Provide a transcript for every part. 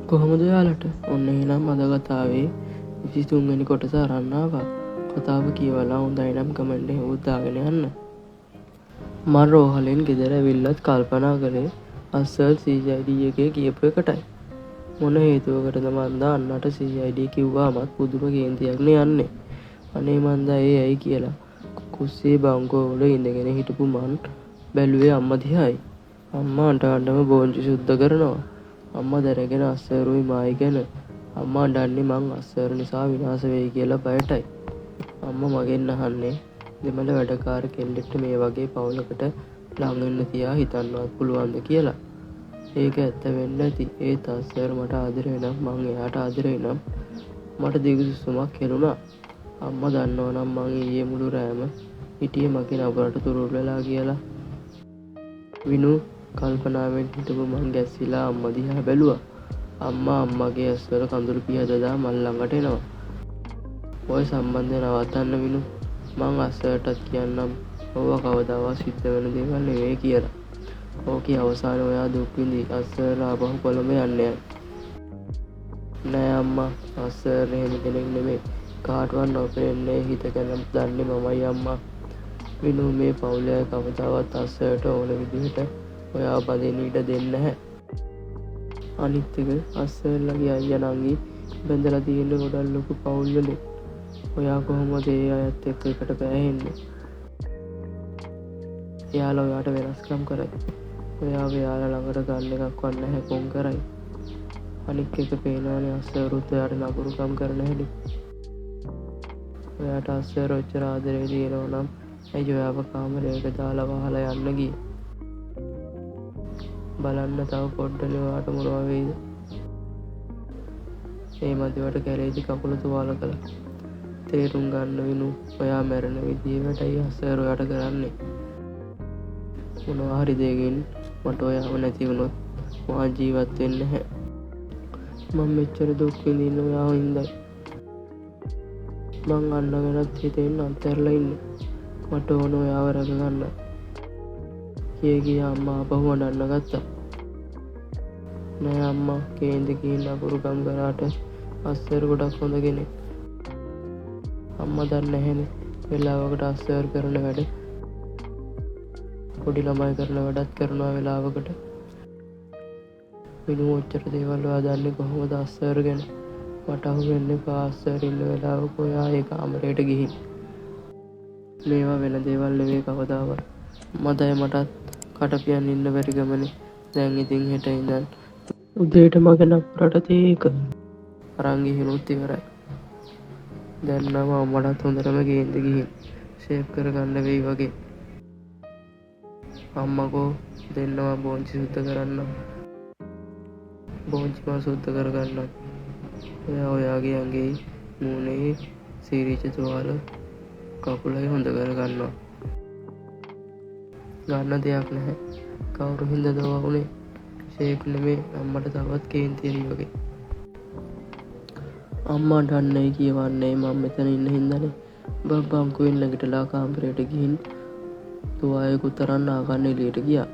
කොහොමද යාලට? ඔන්න එහෙනම් අද කතාවේ 23 වෙනි කොටස අරන් ආවා. කතාව කියවලා හොඳයි නම් කමෙන්ට් එකක් දාගෙන යන්න. මම රෝහලෙන් ගෙදර ඇවිල්ලත් කල්පනා කළේ අස්සර් CID එකේ කියපු එකටයි. මොන හේතුවකටද මන්ද අන්නට CID කිව්වාමත් පුදුම කේන්තියක් නේ යන්නේ. අනේ මන්ද ඒ ඇයි කියලා කුස්සියේ බංකෝ වල ඉඳගෙන හිටපු මන් බැලුවේ අම්මා දිහායි. අම්මා අඬ බෝංචි සුද්ධ කරනවා. අම්මා දැනගෙන අස්සරුයි මායි ගැන. අම්මා අඬන්නේ මං අස්සර නිසා විනාශ වෙයි කියලා බයටයි. අම්මා මගෙන් අහන්නේ දෙමළ වැඩකාර කෙල්ලෙක්ට මේ වගේ පවුලකට ළඟ වෙන්න තියා හිතන්නවත් පුළුවන්ද කියලා. ඒක ඇත්ත වෙන්න ඇති. ඒත් අස්සර මට ආදරේ නම් මං එයාට ආදරේ නම් මට දිගුසුසුමක් කෙරුණා. අම්මා දන්නවා නම් මං ඊයේ මුළු රෑම හිටියේ මගේ නබරට තුරුල් වෙලා කියලා. විනු කල්පනාවෙන් හිටපු මං ගැස්සිලා අම්මා දිහා බැලුවා. අම්මා අම්මගේ ඇස්වල කඳුළු පිහදලා මල් ළඟට එනවා. ඔය සම්බන්ධය නවත්තන්න විනු. මං අස්සරටත් කියන්නම් ඔවා කවදාවත් සිද්ධ වෙන දේවල් නෙවෙයි කියලා. ඕකේ අවසානයේ ඔයා දුක් විඳි. අස්සර ආපහු කොළඹ යන්නේ නෑ අම්මා. අස්සර එහෙම කෙනෙක් නෙමෙයි. කාටවත් නොපෙන්නේ හිත ගැන දන්නේ මමයි අම්මා. විනු මේ පවුලේ කවදාවත් අස්සරට ඕන විදිහට ඔයා බදින්න ඉඩ දෙන්නේ නැහැ. අනිත් එක අස්සර්ලගේ අයියා නංගි බැඳලා තියෙන ගොඩක් ලොකු පවුල් වලින්. ඔයා කොහොමද ඒ අයත් එක්ක එකට පෑහෙන්නේ? එයාලා ඔයාට වෙනස්කම් කරයි. ඔයාව එයාලා ළඟට ගන්න එකක් වත් නැහැ කොම් කරයි. අනිත් එක පේනවනේ අස්සරුත් ඔයාට නපුරුකම් කරන හැටි. ඔයාට අස්සර ඔච්චර ආදරේ දිනනවා නම් ඇයි ඔයාව කාමරයකට දාලා වහලා යන්න ගියේ? බලන්න තව පොඩ්ඩනේ ඔයාට මොනවා වෙයිද? ඒ මදිවට කැරේදි කකුල තුවාල කළා. තේරුම් ගන්න විනු. ඔයා මැරෙන විදිහටයි අස්සර ඔයාට කරන්නේ. මොනවා හරි දෙයකින් මට ඔයාව නැති වුණොත් මා ජීවත් වෙන්නේ නැහැ. මම මෙච්චර දුක් විඳින්න ඔයාව හින්දායි. මං අන්නගෙනත් හිතෙන් අත්හැරලා ඉන්නේ. මට ඕන ඔයාව රැකගන්න. කියා අම්මා ආපහු අඬන්න ගත්තා. නෑ අම්මා කේන්ති කියන අකුරුකම් කරාට අස්සර ගොඩක් හොඳ කෙනෙක්. අම්මා දන්නේ නැහැනේ වෙලාවකට අස්සර කරන වැඩ පොඩි ළමයි කරන වැඩත් කරනවා වෙලාවකට. විනු ඔච්චර දේවල් ඔයා දන්නේ කොහොමද අස්සර ගැන? මට අහුවෙන්නේ පාස්සර් ඉන්න වෙලාවක ඔයා ඒ කාමරයට ගිහින්. මේවා වෙන දේවල් නෙවෙයි කවදාවත්. මදයි මටත් කටපියන් ඉන්න බැරි ගමනේ. දැන් ඉතින් හෙට ඉඳන් උදේට මගේ නපුරට තේක අරන් ගිහිනුත් ඉවරයි. දැන් නම් අම්මටත් හොඳටම ගේන්ද ගිහින් ෂේප් කරගන්න වෙයි වගේ. අම්මකෝ දෙන්නවා බෝංචි සුද්ධ කරන්න. බෝංචි මා සුද්ධ කරගන්න. ඔයාගේ ඇඟේ මූණේ සීරීච තුවාල කකුලයි හොඳ කරගන්නවා. ගන්න දෙයක් නැහැ. කවුරු හින්දාද වුනේ? ෂේප් නෙමේ අම්මට තවත් කේන්තියයි වගේ. අම්මා දන්නේ කියවන්නේ මම මෙතන ඉන්න හින්දානේ. බංකුවෙන් නැගිටලා කාමරයට ගිහින් තුවාලයකුත් තරන්න ආගන්න එළියට ගියා.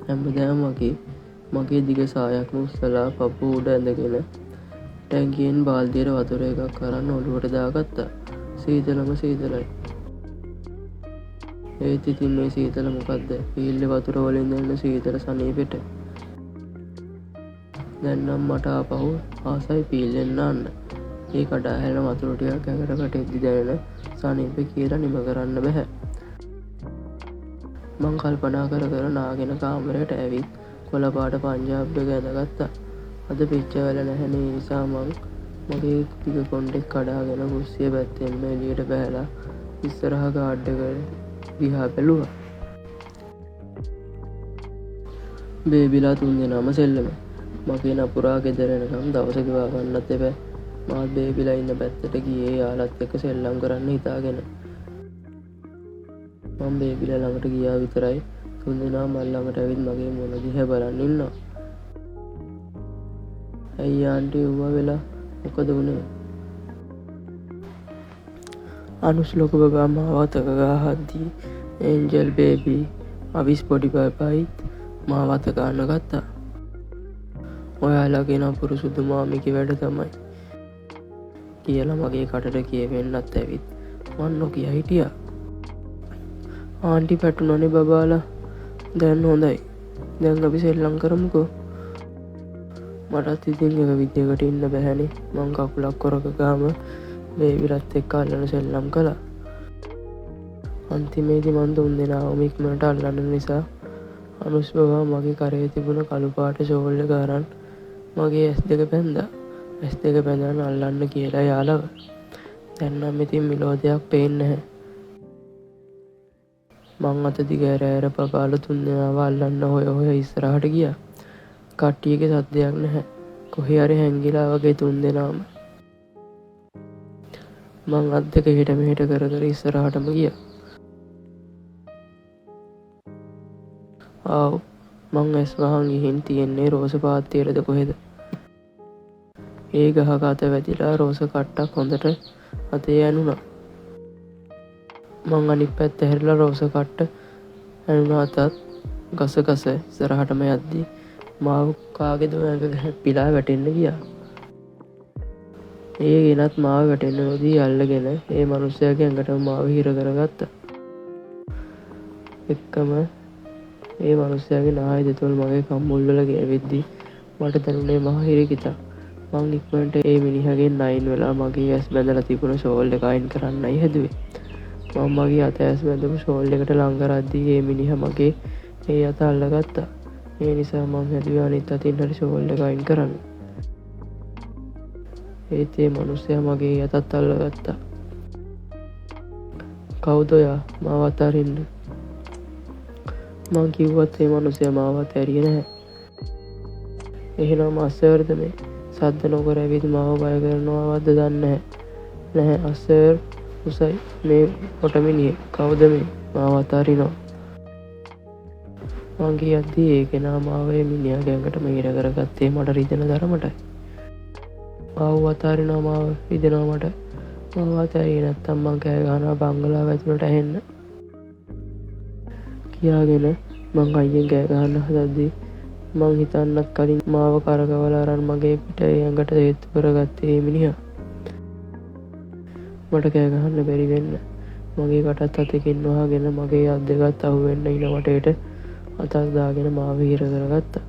හැමදාම මගේ දිග සායක් මුස්සලා පපුව උඩ ඇඳගෙන ටැංකියෙන් බාල්දියට වතුර එකක් අරන් ඔළුවට දාගත්තා. සීතලම සීතලයි. ඒත් ඉතින් මේ සීතල මොකද්ද? පීල්ලේ වතුර වලින් දැනෙන සීතල සනීපෙට. දැන් නම් මට ආපහු ආසයි පීල්ලෙන් නාන්න. ඒ කඩා හැලෙන වතුර ටිකක් ඇඟට එද්දි දැනෙන සනීපේ කියලා නිම කරන්න බෑ. මං කල්පනා කර නාගෙන කාමරයට ඇවිත් කොළ පාට පංජාබ් එක ඇඳගත්තා. අද පිච්චවල නැහැ නිසා මං මගේ ටික කොණ්ඩෙක් කඩාගෙන කුස්සිය පැත්තෙන්ම එළියට බහැලා ඉස්සරහ ගාඩ් එක දිහා බැලුවා. බේබිලා 3 දෙනාම සෙල්ලම. මගේ නපුරා ගෙදර එනකම් දවස ගෙවා ගන්නත් එපා. මාත් බේබිලා ඉන්න පැත්තට ගියේ යාළුවත් එක්ක සෙල්ලම් කරන්න හිතාගෙන. මම බේබිලා ළඟට ගියා විතරයි 3 දෙනා මල් ළඟට ඇවිත් මගේ මුණ දිහා බලන් ඉන්නවා. ඇයි ආන්ටි ඌවා වෙලා මොකද වුනේ? අනුස් ලොකු බබා මාවත් ගහද්දී ඒන්ජල් බේබි අවිස් පොඩි බබායි මාවත් ගන්න ගත්තා. ඔයාලගේ නපුරු සුදු මාමිකි වැඩ තමයි කියලා මගේ කටට කියවෙන්නත් ඇවිත් මන් නොකිය හිටියා. ආන්ටි පැටුනනේ බබාලා. දැන් හොඳයි. දැන් අපි සෙල්ලම් කරමුකෝ. මටත් ඉතින් එක විදියකට ඉන්න බැහැනේ. මං කකුලක් කොරක ගාම බේබිලත් එක්ක අල්ලන සෙල්ලම් කළා. අන්තිමේදී මන් තුන් දෙනාවම ඉක්මනට අල්ලන්න නිසා අනුස් බබා මගේ කරේ තිබුණ කළු පාට ෂෝල් එක අරන් මගේ ඇස් දෙක පැන්දා. ඇස් දෙක පැඳන් අල්ලන්න කියලා යාලව. දැන් නම් ඉතින් මිලෝදයක් පේන්නේ නැහැ. මං අත දිග ඇර පපාල තුන් දෙනාව අල්ලන්න හොය ඉස්සරහට ගියා. කට්ටියගේ සද්දයක් නැහැ. කොහේ හරි හැංගිලා වගේ තුන් දෙනාම. මං අත් දෙක හෙට මෙහෙට කර කර ඉස්සරහටම ගියා. ආව් මං ඇස් වහන් ගිහින් තියෙන්නේ රෝස පාත්තියටද කොහෙද? ඒ ගහක අත වැදිලා රෝස කට්ටක් හොඳට අතේ ඇනුණා. මං අනිත් පැත්ත හැරිලා රෝස කට්ට ඇනුණ අතත් ගස ගස ඉස්සරහටම යද්දී මාව කාගේද ඇඟ හැප්පිලා වැටෙන්න ගියා. ඒ ගෙනත් මාව වැටෙන්න නොදී අල්ලගෙන ඒ මිනිස්සයාගේ ඇඟටම මාව හිර කරගත්තා. එක්කම ඒ මිනිස්සයාගේ නාය දෙතොල් මගේ කම්මුල් වල ගෙවෙද්දී මට දැනුනේ මහ හිරිකිතක්. මං ඉක්මනට ඒ මිනිහගෙන් නයින් වෙලා මගේ ඇස් බැඳලා තිබුණ ෂෝල් එක අයින් කරන්නයි හැදුවේ. මම මගේ අත ඇස් බැඳපු ෂෝල් එකට ලං කරද්දී ඒ මිනිහා මගේ ඒ අත අල්ලගත්තා. ඒ නිසා මං හැදුවේ අනිත් අතින් හරි ෂෝල් එක අයින් කරන්න. ඒත් ඒ මිනිස්සයා මගේ අතත් අල්ලගත්තා. කවුද ඔයා? මාව අතාරින්න. මං කිව්වත් ඒ මිනිස්සයා මාව අතාරියේ නැහැ. එහෙනම් අස්සවර්ද මේ සද්ද නොකර ඇවිත් මාව බය කරනවද දන්නේ නැහැ. අස්සර් උසයි මේ පොටමිනිය. කවුද මේ? මාව අතාරිනවා. මං කියද්දී ඒ කෙනා මාව ඒ මිනිහාගේ ඇඟටම හිර කරගත්තේ මට රිදෙන තරමටයි. මාව අතාරිනවා මාව රිදෙනවා මට. මාව අතාරියේ නැත්තම් මං කෑ ගහනවා බංගලාව ඇතුළට ඇහෙන්න. කියාගෙන මං අයියෙන් කෑ ගහන්න හදද්දී මං හිතන්නත් කලින් මාව කරකවලා අරන් මගේ පිට ඇඟට හේතු කරගත්තේ මේ මිනිහා. මට කෑ ගහන්න බැරි වෙන්න මගේ කටත් අතකින් වහගෙන මගේ අත් දෙකත් අහුවෙන්න ඉන වටේට අතක් දාගෙන මාව හිර කරගත්තා.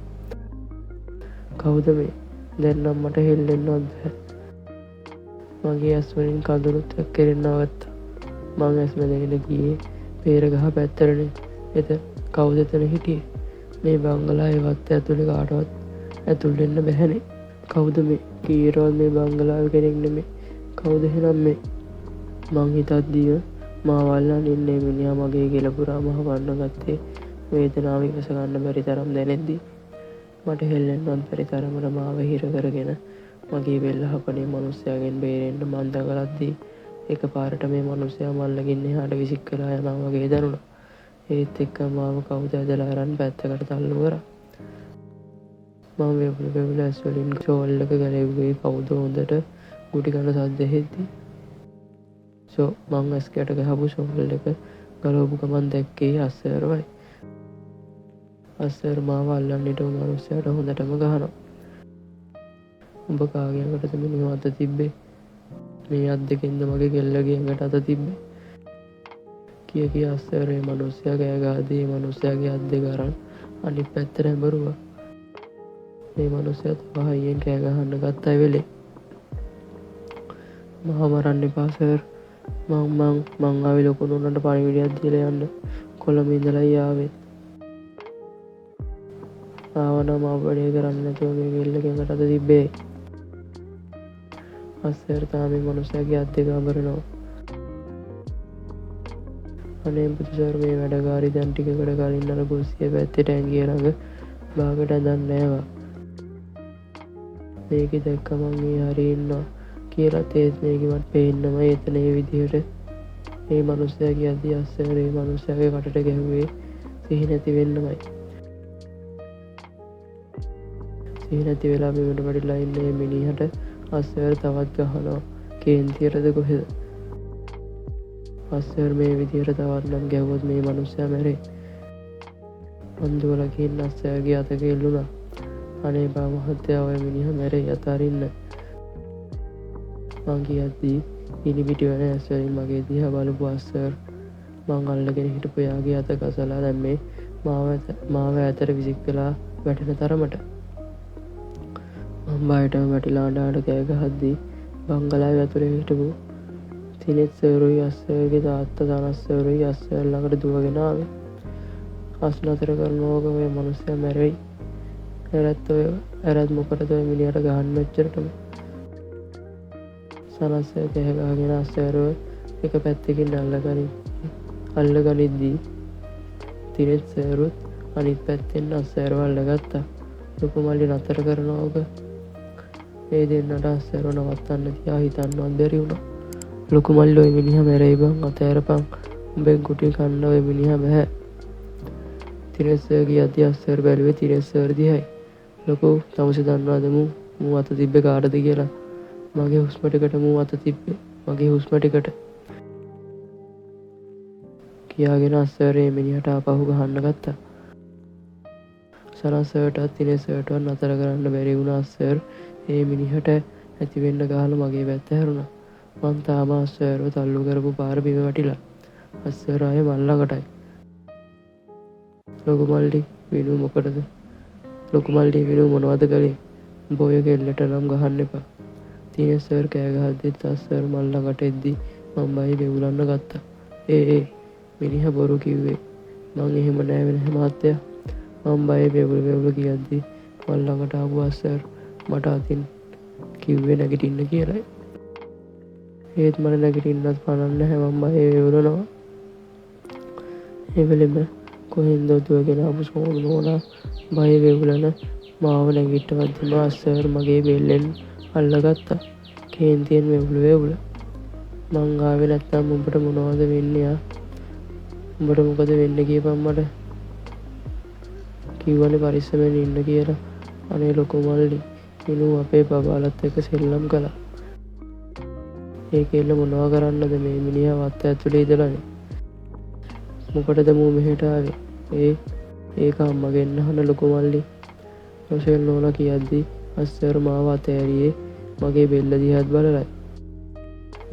කවුද මේ? දැන් නම් මට හෙල්ලෙන්නවත් බැහැ. මගේ ඇස් වලින් කඳුළුත් කෙරෙන්න ගත්තා. මං ඇස් මැදගෙන ගියේ පේරගහ පැත්තටනේ. එතන කවුද එතන හිටියේ? මේ බංගලාවේවත් ඇතුලේ කාටවත් ඇතුල් වෙන්න බැහැනේ. කවුද මේ? කීරවල් මේ බංගලාවේ කෙනෙක් නෙමෙයි. කවුද එහෙනම් මේ? මං හිතද්දීම මාව අල්ලන් ඉන්නේ මිනිහා මගේ ගෙල පුරාම හවන්න ගත්තේ වේදනාව ඉවස ගන්න බැරි තරම් දැනෙද්දී මට හෙල්ලෙන්නවත් බැරි තරමට මාව හිර කරගෙන මගේ බෙල්ල හපනේ මිනිස්සයාගෙන් බේරෙන්න මං දඟලද්දී එකපාරට මේ මිනිස්සයා මල්ලකින් එහාට විසික් කරලා යනවා වගේ දැනුණා. ඒත් එක්ක මාව කවුද ඇදලා අරන් පැත්තකට තල්ලු කරා. මම වෙබුල ඇස් වලින් ෂෝල් එක ගලෙව්වේ කවුද හොඳට ගුටි කන සද්ද හෙද්දී. මං ඇස් කැට ගහපු ෂෝල් එක ගලවපු ගමන් දැක්කේ අස්සර්වයි. අස්සර් මාව අල්ලන්න හිටපු මිනිස්සයාට හොඳටම ගහනවා. උඹ කාගේ ඇඟටද මිනිහ අත තිබ්බේ? මේ අත් දෙකෙන්ද මගේ කෙල්ලගේ ඇඟට අත තිබ්බේ? කිය අස්සර් මේ මිනිස්සයා කෑ ගහදී මේ මිනිස්සයාගේ අත් දෙක අරන් අනිත් පැත්තට හැඹරුවා. මේ මිනිස්සයා තව හයියෙන් කෑ ගහන්න ගත්තයි වෙලේ. මාව මරන්න එපා සර්. මං ආවේ ලොකු නෝනට පණිවිඩයක් දීලා යන්න. කොළඹ ඉඳලා ආවේ. ආවනම් මාව වැඩේ කරන්න නැතුව මේ කෙල්ලගේ ඇඟට අත තිබ්බේ. අස්සර් තාම මේ මිනිස්සයාගේ අත් දෙක අඹරනවා. අනේ පුතු සර් මේ වැඩකාරී දැන් ටිකකට කලින් අර කුස්සිය පැත්තට ඇඟිය ළඟ බාගට ඇදන් නෑවා. මේක දැක්ක මං මේ හරි ඉන්නවා කියලා තේස් මේක මට පේන්නම එතන ඒ විදිහට මේ මිනිස්සයා කියද්දී අස්සර් මේ මිනිස්සයාගේ කටට ගැහුවේ සිහි නැති වෙන්නමයි. සිහි නැති වෙලා බිමට වැටිලා ඉන්න මේ මිනිහට අස්සර් තවත් ගහනවා. කේන්තියටද කොහෙද? අස්සර් මේ විදිහට තවත් නම් ගැහුවොත් මේ මිනිස්සයා මැරෙයි. අන්දුවල ගිහින් අස්සර්ගේ අත කෙල්ලුණා. අනේ බා මහත්තයා ඔය මිනිහා මැරෙයි අතාරින්න. මං කියද්දී ඉනිපිටි වෙන ඇස්වලින් මගේ දිහා බලපු අස්සර් මං අල්ලගෙන හිටපු එයාගේ අත ගසලා දැම්මේ මාව ඇතට විසික් වෙලා වැටෙන තරමට. මං බයටම වැටිලා අඬ කෑ ගහද්දී බංගලාවේ ඇතුලේ හිටපු තිනෙත් සර්රුයි අස්සර්ගේ තාත්තා තනස්සර්රුයි අස්සර් ළඟට දුවගෙන ආවේ. අස් නතර කරනෝක ඔය මනුස්සයා මැරෙයි. ඇරත් මොකටද ඔය මිනිහට ගහන්න එච්චරටම. සනස්සය කෑ ගහගෙන අස්සර්ව එක පැත්තකින් අල්ලගනිද්දී තිනෙත් සර්රුත් අනිත් පැත්තෙන් අස්සර්ව අල්ලගත්තා. ලොකු මල්ලි නතර කරනෝක ඒ දෙන්නට අස්සර්ව නවත්තන්න තියා හිතන්නවත් බැරි වුණා. ලොකු මල්ලි ඔය මිනිහා මැරෙයි බං අතෑරපන් උඹෙන් කුටි කන්න ඔය මිනිහා බැහැ. තිනෙත් සර් කියද්දී අස්සර් බැලුවේ තිනෙත් සර් දිහායි. ලොකෝ තමුසේ දන්නවද මූ අත තිබ්බේ කාටද කියලා? මගේ හුස්ම ටිකට මූ අත තිබ්බේ මගේ හුස්ම ටිකට කියාගෙන අස්සර් මේ මිනිහට ආපහු ගහන්න ගත්තා. සනස්සර්ටත් තිනෙත් සර්ටවත් නතර කරන්න බැරි වුණා. අස්සර් මේ මිනිහට ඇති වෙන්න ගහලා මගේ පැත්ත හැරුණා. මං තාම අස්සර්ව තල්ලු කරපු පාර බිම වැටිලා. අස්සර් ආයේ මල් ළඟටයි. ලොකු මල්ලි විනු මොකටද? ලොකු මල්ලි විනු මොනවද කළේ? උඹ ඔය කෙල්ලට නම් ගහන්න එපා. තිනෙත් සර් කෑ ගහද්දිත් අස්සර් මල් ළඟට එද්දි මං බයි වෙවුලන්න ගත්තා. ඒ මිනිහා බොරු කිව්වේ. මං එහෙම නෑ වෙන මහත්තයා. මං බයි වෙවුල කියද්දි මල් ළඟට ආපු අස්සර් මට අතින් කිව්වේ නැගිටින්න කියලායි. ඒත් මට නැගිටින්නත් පණක් නැහැ. මං බයි වෙවුලනවා. ඒ වෙලෙම කොහෙන්ද දුවගෙන ආපු සෝමු නෝනා බය වෙවුලන මාව නැගිට්ටවද්දිම අස්සර් මගේ බෙල්ලෙන් අල්ලගත්තා. කේන්තියෙන් වෙවුල. මං ආවේ නැත්තම් උඹට මොනවද වෙන්නේ? උඹට මොකද වෙන්නේ කියපන් මට. කිව්වනේ පරිස්සමෙන් ඉන්න කියලා. අනේ ලොකු මල්ලි මිනු අපේ බබාලත් එක්ක සෙල්ලම් කළා. ඒ කෙල්ල මොනවා කරන්නද මේ මිනිහා වත්ත ඇතුලේ ඉඳලානේ. මොකටද මූ මෙහෙට ආවේ? ඒක අම්මගෙන් අහන ලොකු මල්ලි. රොෂෙල් නෝනා කියද්දි අස්සර් මාව අතෑරියේ මගේ බෙල්ල දිහාත් බලලයි.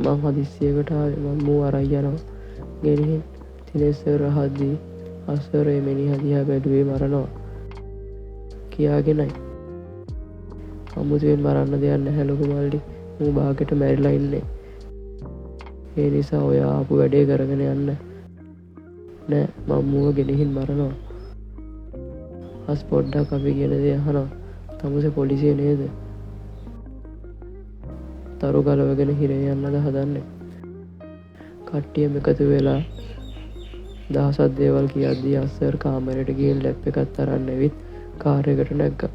මං හදිස්සියකට ආවේ. මං මූ අරන් යනවා. ගෙනිහින් තිනෙත් සර් අහද්දී අස්සර් මේ මිනිහා දිහා බැලුවේ මරනවා කියාගෙනයි. අමුතුවෙන් මරන්න දෙයක් නැහැ ලොකු මල්ලි. මූ බාගෙට මැරිලා ඉන්නේ. ඒ නිසා ඔය ආපු වැඩේ කරගෙන යන්න. නෑ මං මූව ගෙනහින් මරනවා. අස් පොඩ්ඩක් අපි කියන දේ අහනවා. තමුසේ පොලිසිය නේද? තරු ගලවගෙන හිරේ යන්නද හදන්නේ? කට්ටියම එකතු වෙලා දහසක් දේවල් කියද්දී අස්සර් කාමරයට ගිහින් ලැප් එකක් අරන් ඇවිත් කාර් එකට නැග්ගා.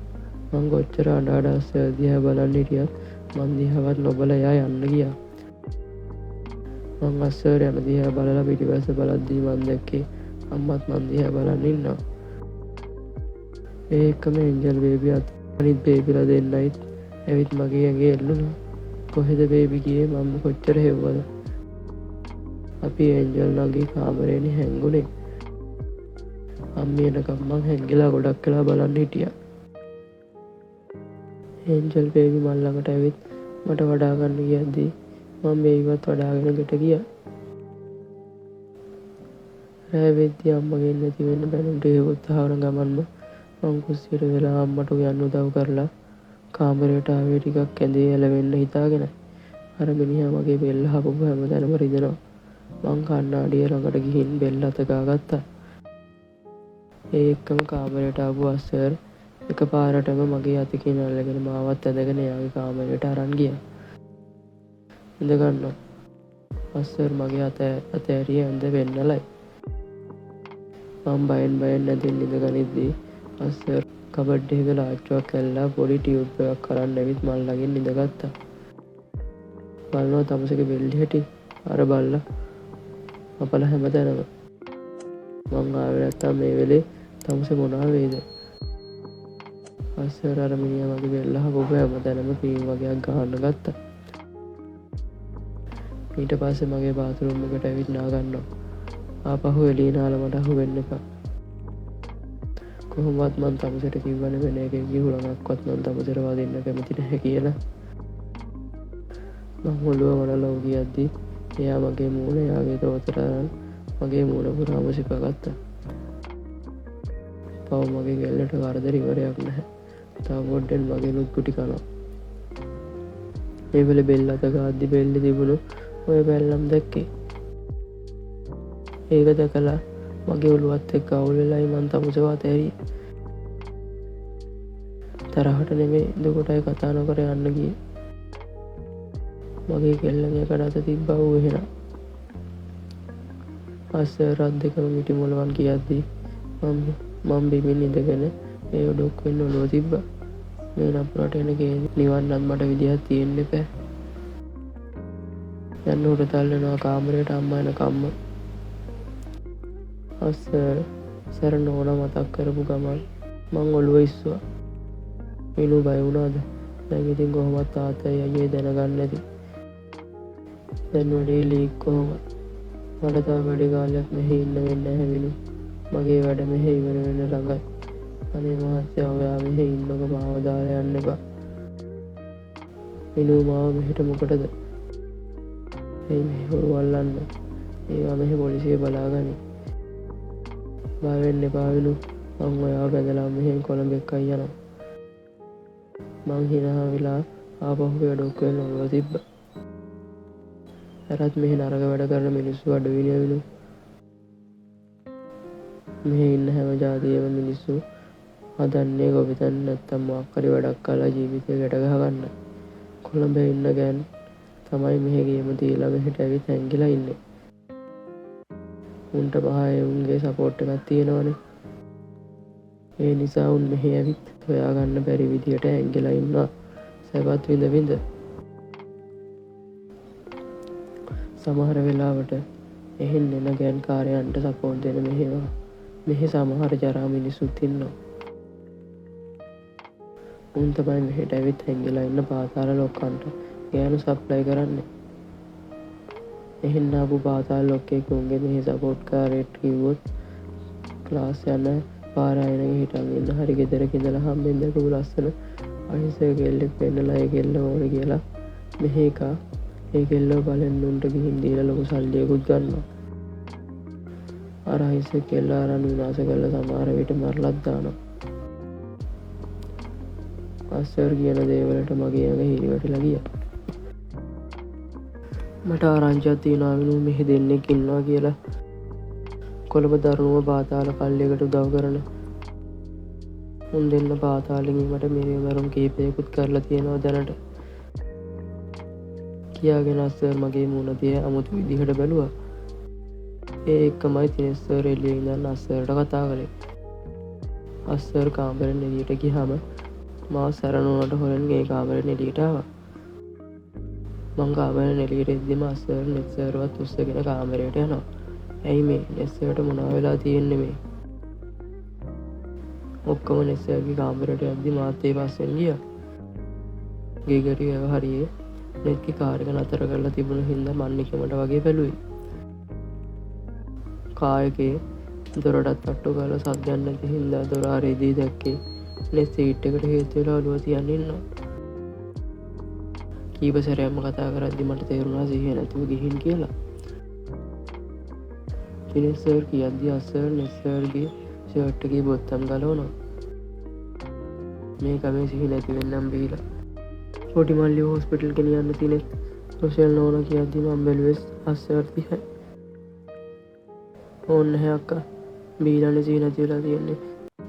මං කොච්චර අඬ අස්සර් දිහා බලන් හිටියත් මං දිහාවත් නොබලා එයා යන්න ගියා. මං අස්සර් යන දිහා බලලා පිටිපස්ස බලද්දී මං දැක්කේ අම්මත් මං දිහා බලන් ඉන්නවා. ඒ එක්කම එන්ජල් බේබියත් අනිත් බේබිලා දෙන්නයිත් ඇවිත් මගේ ඇඟේ එල්ලුණා. කොහෙද බේබි ගියේ? මම කොච්චර හෙව්වද? අපි එන්ජල් නගේ කාමරේනේ හැංගුනේ. අම්මී එනකම් මං හැංගිලා ගොඩක් කලා බලන්න හිටියා. එන්ජල් බේබි මල් ළඟට ඇවිත් මට වඩා ගන්න කියද්දී මම බේබිවත් වඩාගෙන ගෙට ගියා. රෑ වෙද්දී අම්මගෙන් නැති වෙන්න බැනුම්ට හේවොත් ආවන ගමන්ම මං කුස්සියට වෙලා අම්මට උයන්න උදව් කරලා කාමරයට ආවේ ටිකක් ඇඳේ ඇලවෙන්න හිතාගෙන. අර මිනිහා මගේ බෙල්ල හපපු හැමතැනම රිදෙනවා. මං කණ්ණාඩිය ළඟට ගිහින් බෙල්ල අත ගාගත්තා. ඒ එක්කම කාමරයට ආපු අස්සර් එකපාරටම මගේ අතකින් අල්ලගෙන මාවත් ඇදගෙන එයාගේ කාමරයට අරන් ගියා. ඉඳ ගන්නවා. අස්සර් මගේ අත ඇරිය ඇඳ වෙන්නලයි. මං බයෙන් නැදින් ඉඳ ගනිද්දී අස්සර් කබඩ් එකක ලාච්චුවක් ඇල්ලලා පොඩි ටියුබ් එකක් අරන් ඇවිත් මල් ළඟින් ඉඳගත්තා. බලනවා තමුසේගේ බෙල්ල හැටි. අර බල්ලා අපල හැමතැනම. මං ආවේ නැත්තම් මේ වෙලේ තමුසේ මොනවා වේද? අස්සර් අර මිනිහා මගේ බෙල්ල හපපු හැමතැනම පීම් වගේක් ගහන්න ගත්තා. ඊට පස්සේ මගේ බාත්රූම් එකට ඇවිත් නා ගන්නවා. ආපහු එළිය නාලා මට අහු වෙන්න එපා. කොහොමවත් මං තමසට කිව්වන වෙන එකකි හුළඟක්වත් මන් තමසර වදින්න කැමති නැහැ කියලා. මං ඔළුව වලලෝ කියද්දි එයා මගේ මූණ යාගේ තෝතරරන් මගේ මූණ පුරාම සිපගත්තා. පව් මගේ කෙල්ලට කරදර ඉවරයක් නැහැ. තව පොඩ්ඩෙන් මගේ නුත් කුටි කනවා. මේ වෙලේ බෙල්ල අත ගාද්දි බෙල්ලේ තිබුණු ඔය බැල්ලම් දැක්කේ. ඒක දැකලා මගේ ඔළුවත් එක්ක අවුල් වෙලායි මං තමසව අතෑරියේ. තරහට නෙමේ දුකටයි කතා නොකර යන්න ගියේ. මගේ කෙල්ලගේ කඩත තිබ්බා ඌ එහෙනම්. අස්සරත් දෙකම මිටි මොලවන් කියද්දී මම බිමින් ඉඳගෙන ඒ ඔඩොක් වෙන්න ඔළුව තිබ්බා. මේ නපුරට එන ගේ නිවන්නත් මට විදිහක් තියෙන්න එපා. යන්න උඩ තල්ලනවා කාමරයට අම්මා එන කම්ම. සර නෝනා මතක් කරපු ගමන් මං ඔළුව ඉස්සුවා. මිනු බය වුණාද? දැන් ඉතින් කොහොමත් තාත්තයි අයියේ දැනගන්න ඇති. දැන් වැඩේ ලීක් කොහොමද? මට තව වැඩි කාලයක් මෙහෙ ඉන්න වෙන්නේ නැහැ මිනු. මගේ වැඩ මෙහෙ ඉවර වෙන්න ළඟයි. අනේ මහත්තයා ඔයා මෙහෙ ඉන්නකො මාව දාලා යන්න එපා. මිනු මාව මෙහෙට මොකටද? එයි මෙහෙ වල්ලන්න. ඒවා මෙහෙ පොලිසිය බලාගනි. බය වෙන්න එපා මිනු. මං ඔයාව බැඳලා මෙහෙන් කොළඹ එක්කයි යනවා. මං හිනා වෙලා ආපහු වැඩක් වෙන ඔළුව තිබ්බා. හැරත් මෙහෙ නරක වැඩ කරන මිනිස්සු අඩුවිනේ මිනු. මෙහෙ ඉන්න හැම ජාතියේම මිනිස්සු හදන්නේ ගොවිතැන් නැත්තම් මොකක් හරි වැඩක් කරලා ජීවිතේ ගැට ගහගන්න. කොළඹ ඉන්න ගෑන් තමයි මෙහෙ ගේම තියලා මෙහෙට ඇවිත් හැංගිලා ඉන්නේ. උන්ට පහේ උන්ගේ සපෝට් එකක් තියෙනවනේ. ඒ නිසා උන් මෙහෙ ඇවිත් හොයාගන්න බැරි විදියට හැංගිලා ඉන්නවා. සැපත් විඳ විඳ. සමහර වෙලාවට එහෙන් එන ගෑන් කාර්යයන්ට සපෝට් දෙන මෙහෙ සමහර ජරා මිනිස්සුත් ඉන්නවා. උන් තමයි මෙහෙට ඇවිත් හැංගිලා ඉන්න පාතාල ලොක්කන්ට ගෑනු සප්ලයි කරන්නේ. එහෙන් ආපු පාතාල ලොක්කෙක් උන්ගේ මෙහෙ සපෝට් කාර්යයට කිව්වොත් ක්ලාස් යන පාර අයනගේ හිටන් ඉන්න හරි ගෙදරක ඉඳලා හම්බෙන් දැකපු ලස්සන අහිංසක කෙල්ලෙක් වෙන්නලා ඒ කෙල්ල ඕනේ කියලා මෙහෙ එකා ඒ කෙල්ලව බලෙන් උන්ට ගිහින් දීලා ලොකු සල්ලියකුත් ගන්නවා. අර අහිංසක කෙල්ල අරන් විනාශ කරලා සමහර විට මරලත් දානවා. අස්සර් කියන දේවලට මගේ ඇඟ හිරි වැටිලා ගියා. මට ආරංචියක් තියෙනවා මිනු මෙහෙ දෙන්නෙක් ඉන්නවා කියලා. කොළඹ දරුණුම පාතාල කල්ලියකට උදව් කරන උන් දෙන්න පාතාලෙන් මට මේ වරුම් කීපයකුත් කරලා තියෙනවා දැනට. කියාගෙන අස්සර් මගේ මූණ දිහා අමුතු විදිහට බැලුවා. ඒ එක්කමයි තිනෙස් සර් එළියේ ඉඳන් අස්සර්ට කතා කළේ. අස්සර් කාමරෙන් එළියට ගියාම මාව සරණුනට හොරෙන් ගේ කාමරෙන් එළියට ආවා. මං කාමරෙන් එළියට එද්දිම අස්සර් නෙත් සර්වත් උස්සගෙන කාමරයට යනවා. ඇයි මේ නෙස්සර්ට මොනවා වෙලා තියෙන්නේ මේ? ඔක්කොම නෙස්සර්ගේ කාමරයට යද්දි මාත් ඒ පස්සෙන් ගියා. ගේගටි හරියේ නෙත්ගේ කාර් එක නතර කරලා තිබුණු හින්දා මං නිකමට වගේ බැලුවේ. කායකේ දොරටත් තට්ටු කරලා සද්දයක් නැති හින්දා දොර ආරේදී දැක්කේ නෙත් සීට් එකට හේතු වෙලා ඔළුව තියන් ඉන්නවා. කීප සැරයක්ම කතා කරද්දි මට තේරුණා සිහිය නැතුව ගිහින් කියලා. තිනෙස් සර් කියද්දි අස්සර් නෙත් සර්ගේ ෂර්ට් එකේ බොත්තම් ගලවනවා. මේක මේ සිහිය නැති වෙන්නම් බීලා. පොඩි මල්ලිව හොස්පිටල් ගෙනියන්න තිනෙත් සෝෂල් නෝනා කියද්දි මම බැලුවේ අස්සර් දිහා. ඕන්න නැහැ අක්කා. බීලානේ සිහිය නැති වෙලා තියෙන්නේ.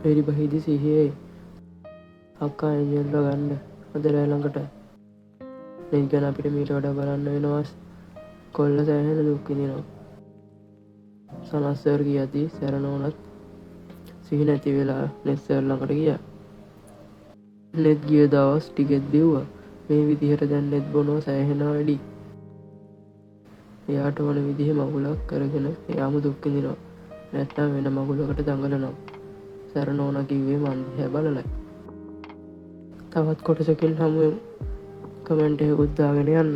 පෙරි බහිදි සිහියේ. අක්කා එන්ජල්ලා ගන්න. අද රෑ ළඟට. නෙත් ගැන අපිට මීට වඩා බලන්න වෙනවා. කොල්ල සෑහෙන දුක් විඳිනවා. සනස් සර් කියද්දි සරණෝනත් සිහිය නැති වෙලා නෙත් සර් ළඟට ගියා. නෙත් ගිය දවස් ටිකෙත් බිව්වා. මේ විදිහට දැන් නෙත් බොනවා සෑහෙනවා වැඩි. එයාට ඕන විදිහේ මගුලක් කරගෙන එයාම දුක් විඳිනවා. නැත්තම් වෙන මගුලකට දඟලනවා. සරණෝනා කිව්වේ මන් දිහා බලලයි. තවත් කොටසකින් හමු වෙමු. කමෙන්ට් එකකුත් දාගෙන යන්න.